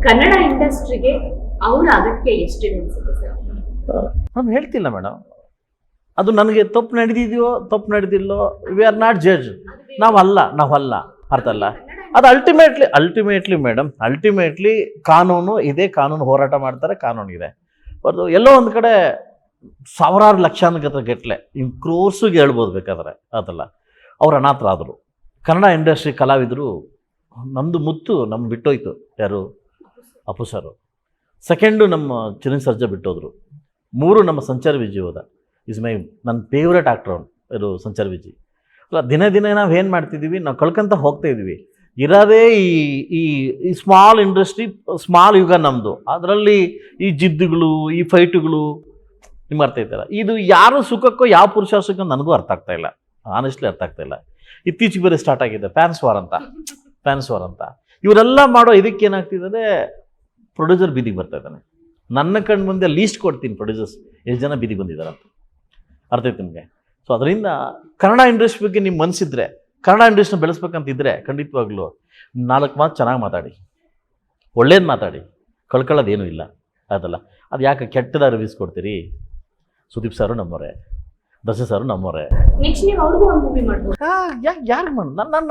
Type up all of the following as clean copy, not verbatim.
ಕನ್ನಡ ಇಂಡಸ್ಟ್ರಿಗೆ ಅವರ ಅಗತ್ಯ ಎಷ್ಟಿದೆ ಅನ್ಸುತ್ತೆ ಸರ್? ನಾನು ಹೇಳ್ತಿಲ್ಲ ಮೇಡಮ್, ಅದು ನನಗೆ ತಪ್ಪು ನಡೆದಿದೆಯೋ ತಪ್ಪು ನಡೆದಿಲ್ಲೋ, ವಿ ಆರ್ ನಾಟ್ ಜಡ್ಜ್. ನಾವಲ್ಲ ಅರ್ಥ ಅಲ್ಲ. ಅದು ಅಲ್ಟಿಮೇಟ್ಲಿ ಮೇಡಮ್, ಕಾನೂನು ಇದೆ, ಕಾನೂನು ಹೋರಾಟ ಮಾಡ್ತಾರೆ, ಕಾನೂನಿದೆ. ಬಟ್ ಎಲ್ಲೋ ಒಂದು ಕಡೆ ಸಾವಿರಾರು ಲಕ್ಷಾನುಗತ ಗಟ್ಟಲೆ ಕ್ರೋರ್ಸಿಗೆ ಹೇಳ್ಬೋದು ಬೇಕಾದ್ರೆ. ಅದಲ್ಲ, ಅವ್ರು ಅನಾಥರಾದರು. ಕನ್ನಡ ಇಂಡಸ್ಟ್ರಿ ಕಲಾವಿದರು, ನಮ್ಮದು ಮುತ್ತು ನಮ್ಮ ಬಿಟ್ಟೋಯ್ತು. ಯಾರು? ಅಪ್ಪು ಸರು. ಸೆಕೆಂಡು ನಮ್ಮ ಚಿರಂಜೀವಿ ಸರ್ಜಾ ಬಿಟ್ಟೋದ್ರು. 3 ನಮ್ಮ ಸಂಚಾರ ವಿಜಯ್ ಹೋದ. ನನ್ನ ಫೇವ್ರೇಟ್ ಆ್ಯಕ್ಟ್ರ್ ಅವನು, ಇದು ಸಂಚಾರ ವಿಜಯ್. ಅಲ್ಲ, ದಿನೇ ನಾವು ಏನು ಮಾಡ್ತಿದ್ದೀವಿ, ನಾವು ಕಳ್ಕೊಂತ ಹೋಗ್ತಾ ಇದ್ದೀವಿ. ಇರೋದೇ ಈ ಸ್ಮಾಲ್ ಇಂಡಸ್ಟ್ರಿ, ಸ್ಮಾಲ್ ಯುಗ ನಮ್ಮದು. ಅದರಲ್ಲಿ ಈ ಜಿದ್ದುಗಳು, ಈ ಫೈಟುಗಳು ನಿಮ್ಗೆ ಅರ್ಥ ಆಯ್ತಲ್ಲ. ಇದು ಯಾರು ಸುಖಕ್ಕೋ ಯಾವ ಪುರುಷಾರ್ಥಕ್ಕೋ ನನಗೂ ಅರ್ಥ ಆಗ್ತಾ ಇಲ್ಲ, ಆನೆಸ್ಟ್ಲಿ ಅರ್ಥ ಆಗ್ತಾ ಇಲ್ಲ. ಇತ್ತೀಚೆಗೆ ಬೇರೆ ಸ್ಟಾರ್ಟ್ ಆಗಿದೆ ಫ್ಯಾನ್ಸ್ ವಾರ್ ಅಂತ. ಇವರೆಲ್ಲ ಮಾಡೋ ಇದಕ್ಕೆ ಏನಾಗ್ತಿದ್ದಾರೆ, ಪ್ರೊಡ್ಯೂಸರ್ ಬೀದಿಗೆ ಬರ್ತಾ ಇದ್ದಾನೆ. ನನ್ನ ಕಣ್ಣು ಮುಂದೆ ಲೀಸ್ಟ್ ಕೊಡ್ತೀನಿ ಪ್ರೊಡ್ಯೂಸರ್ಸ್ ಎಷ್ಟು ಜನ ಬೀದಿಗೆ ಬಂದಿದ್ದಾರೆ ಅಂತ. ಅರ್ಥ ಆಯ್ತು ನಿಮಗೆ? ಸೊ ಅದರಿಂದ ಕನ್ನಡ ಇಂಡಸ್ಟ್ರಿ ಬಗ್ಗೆ ನಿಮ್ಮ ಮನಸ್ಸಿದ್ರೆ, ಕನ್ನಡ ಇಂಡಸ್ಟ್ರಿನ ಬೆಳೆಸ್ಬೇಕಂತಿದ್ರೆ ಖಂಡಿತವಾಗ್ಲೂ 4 ಮಾತು ಚೆನ್ನಾಗಿ ಮಾತಾಡಿ, ಒಳ್ಳೇದು ಮಾತಾಡಿ, ಕಳ್ಕೊಳ್ಳೋದೇನೂ ಇಲ್ಲ. ಅದಲ್ಲ, ಅದು ಯಾಕೆ ಕೆಟ್ಟದಾಗ ರಿವ್ಯೂಸ್ ಕೊಡ್ತೀರಿ? ಸುದೀಪ್ ಸಾರು ನಮ್ಮವರೇ, ದರ್ಶನ್ ಸಾರು ನಮ್ಮವರೇ. ನೆಕ್ಸ್ಟ್ ನೀವು ಅವ್ರಿಗೂ ಒಂದು ಮೂವಿ ಮಾಡ್ಬೋದು. ಯಾರು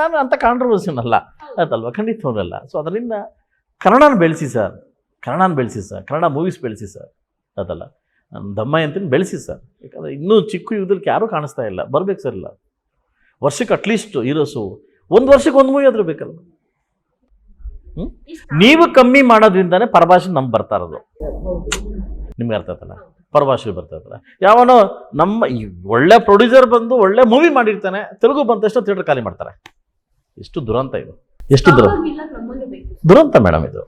ನಾನು ಅಂತ ಕಾಂಟ್ರವರ್ಸಿನಲ್ಲ ಅದಲ್ವಾ? ಖಂಡಿತವಾಗಲ್ಲ. ಸೊ ಅದರಿಂದ ಕನ್ನಡನ ಬೆಳೆಸಿ ಸರ್, ಕನ್ನಡ ಮೂವೀಸ್ ಬೆಳೆಸಿ ಸರ್. ಅದಲ್ಲ, ದಮ್ಮ ಅಂತೀನಿ ಬೆಳೆಸಿ ಸರ್. ಯಾಕಂದರೆ ಇನ್ನೂ ಚಿಕ್ಕ ಯುಗದಲ್ಲಿ ಯಾರೂ ಕಾಣಿಸ್ತಾ ಇಲ್ಲ, ಬರ್ಬೇಕು ಸರ್. ಇಲ್ಲ, ವರ್ಷಕ್ಕೆ ಅಟ್ಲೀಸ್ಟ್ ಹೀರೋಸು 1 ವರ್ಷಕ್ಕೆ 1 ಮೂವಿ ಆದರೂ ಬೇಕಲ್ಲ. ನೀವು ಕಮ್ಮಿ ಮಾಡೋದ್ರಿಂದಾನೇ ಪರಭಾಷೆ ನಮ್ಗೆ ಬರ್ತಾ ಇರೋದು. ನಿಮ್ಗೆ ಅರ್ಥ ಆಯ್ತಲ್ಲ? ಪರಭಾಷೆ ಬರ್ತಾ ಇರ್ತಾರೆ. ಯಾವನೋ ನಮ್ಮ ಈ ಒಳ್ಳೆ ಪ್ರೊಡ್ಯೂಸರ್ ಬಂದು ಒಳ್ಳೆ ಮೂವಿ ಮಾಡಿರ್ತಾನೆ, ತೆಲುಗು ಬಂದ ತಕ್ಷಣ ಥಿಯೇಟರ್ ಖಾಲಿ ಮಾಡ್ತಾರೆ. ಎಷ್ಟು ದುರಂತ ಇದು, ಎಷ್ಟು ದುರಂತ ಮೇಡಮ್ ಇದು,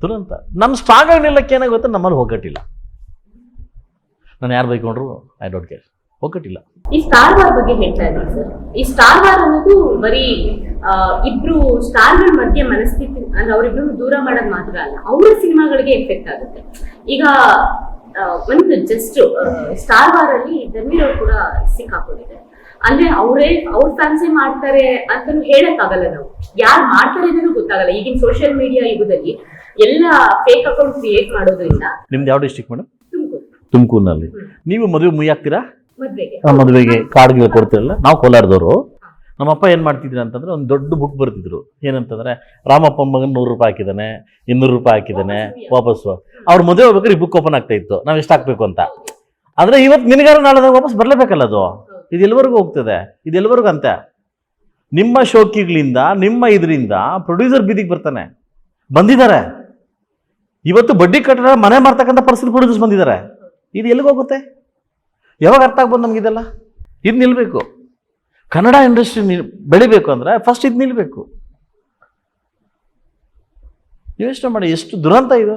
ದುರಂತ. ನಮ್ಮ ಸ್ಟ್ರಾಂಗ್ ಆಗಿ ನಿಲ್ಲಕ್ಕೆ ಏನಾಗುತ್ತೆ, ನಮ್ಮಲ್ಲಿ ಒಗ್ಗಟ್ಟಿಲ್ಲ. ನಾನು ಯಾರು ಬೈಕೊಂಡ್ರು ಐ ಡೋಂಟ್ ಕೇರ್, ಒಗ್ಗಟ್ಟಿಲ್ಲ. ಈ ಸ್ಟಾರ್ ವಾರ್ ಬಗ್ಗೆ ಹೇಳ್ತಾ ಇದ್ದೀನಿ ಸರ್. ಈ ಸ್ಟಾರ್ ವಾರ್ ಅನ್ನೋದು ಬರೀ ಇಬ್ರು ಸ್ಟಾರ್ಗಳ ಮಧ್ಯೆ ಮನಸ್ಥಿತಿ ಅಂದ್ರೆ ಅವರಿಬ್ರು ದೂರ ಮಾಡೋದು ಮಾತ್ರ ಅಲ್ಲ, ಅವ್ರ ಸಿನಿಮಾಗಳಿಗೆ ಎಫೆಕ್ಟ್ ಆಗುತ್ತೆ. ಈಗ ಒಂದು ಜಸ್ಟ್ ಸ್ಟಾರ್ ವಾರ್ ಅಲ್ಲಿ ಧರ್ಮೀರ್ ಅವ್ರು ಕೂಡ ಸಿಕ್ಕಾಕೊಂಡಿದ್ದಾರೆ. ಅಂದ್ರೆ ಅವ್ರ ಫ್ಯಾನ್ಸೇ ಮಾಡ್ತಾರೆ ಅಂತಾನು ಹೇಳಕ್ ಆಗಲ್ಲ. ನಾವು ಯಾರು ಮಾಡ್ತಾರೆ ಅನ್ನೋದು ಗೊತ್ತಾಗಲ್ಲ. ಈಗಿನ ಸೋಷಿಯಲ್ ಮೀಡಿಯಾ ಯುಗದಲ್ಲಿ ಎಲ್ಲ ಫೇಕ್ ಅಕೌಂಟ್ ಕ್ರಿಯೇಟ್ ಮಾಡೋದ್ರಿಂದ. ನಿಮ್ದು ಯಾವ ಡಿಸ್ಟ್ರಿಕ್ಟ್ ಮೇಡಮ್? ತುಮಕೂರಿನಲ್ಲಿ. ನೀವು ಮದುವೆ ಮುಯ್ಯಾಕ್ತೀರಾ? ಮದುವೆಗೆ ಕಾರ್ಡ್ಗೆ ಕೊಡ್ತಿರಲ್ಲ. ನಾವು ಕೋಲಾರದವರು. ನಮ್ಮಪ್ಪ ಏನು ಮಾಡ್ತಿದ್ರು ಅಂತಂದ್ರೆ, ಒಂದು ದೊಡ್ಡ ಬುಕ್ ಬರ್ತಿದ್ರು. ಏನಂತಂದ್ರೆ, ರಾಮಪ್ಪ ಮಗನ 100 ರೂಪಾಯಿ ಹಾಕಿದ್ದಾನೆ, 200 ರೂಪಾಯಿ ಹಾಕಿದ್ದಾನೆ, ವಾಪಸ್ಸು. ಅವ್ರ ಮದುವೆ ಹೋಗ್ಬೇಕಾದ್ರೆ ಈ ಬುಕ್ ಓಪನ್ ಆಗ್ತಾ ಇತ್ತು, ನಾವು ಎಷ್ಟು ಹಾಕ್ಬೇಕು ಅಂತ. ಆದರೆ ಇವತ್ತು ನಿನಗಾರ ನಾಳೆ ವಾಪಸ್ ಬರಲೇಬೇಕಲ್ಲ ಅದು. ಇದು ಎಲ್ಲಿವರೆಗೂ ಹೋಗ್ತದೆ, ಇದು ಎಲ್ಲಿವರೆಗೂ ಅಂತ. ನಿಮ್ಮ ಶೋಕಿಗಳಿಂದ, ನಿಮ್ಮ ಇದರಿಂದ ಪ್ರೊಡ್ಯೂಸರ್ ಬೀದಿಗೆ ಬರ್ತಾನೆ. ಬಂದಿದ್ದಾರೆ ಇವತ್ತು, ಬಡ್ಡಿ ಕಟ್ಟಡ ಮನೆ ಮಾಡ್ತಕ್ಕಂಥ ಪರಿಸ್ಥಿತಿ ಪ್ರೊಡ್ಯೂಸರ್ಸ್ ಬಂದಿದ್ದಾರೆ. ಇದು ಎಲ್ಲಿಗೆ ಹೋಗುತ್ತೆ? ಯಾವಾಗ ಅರ್ಥ ಆಗ್ಬೋದು ನಮಗಿದೆಲ್ಲ? ಇದು ನಿಲ್ಲಬೇಕು. ಕನ್ನಡ ಇಂಡಸ್ಟ್ರಿ ಬೆಳಿಬೇಕು ಅಂದರೆ ಫಸ್ಟ್ ಇದು ನಿಲ್ಲಬೇಕು. ಯೋಚನೆ ಮಾಡಿ, ಎಷ್ಟು ದುರಂತ ಇದು.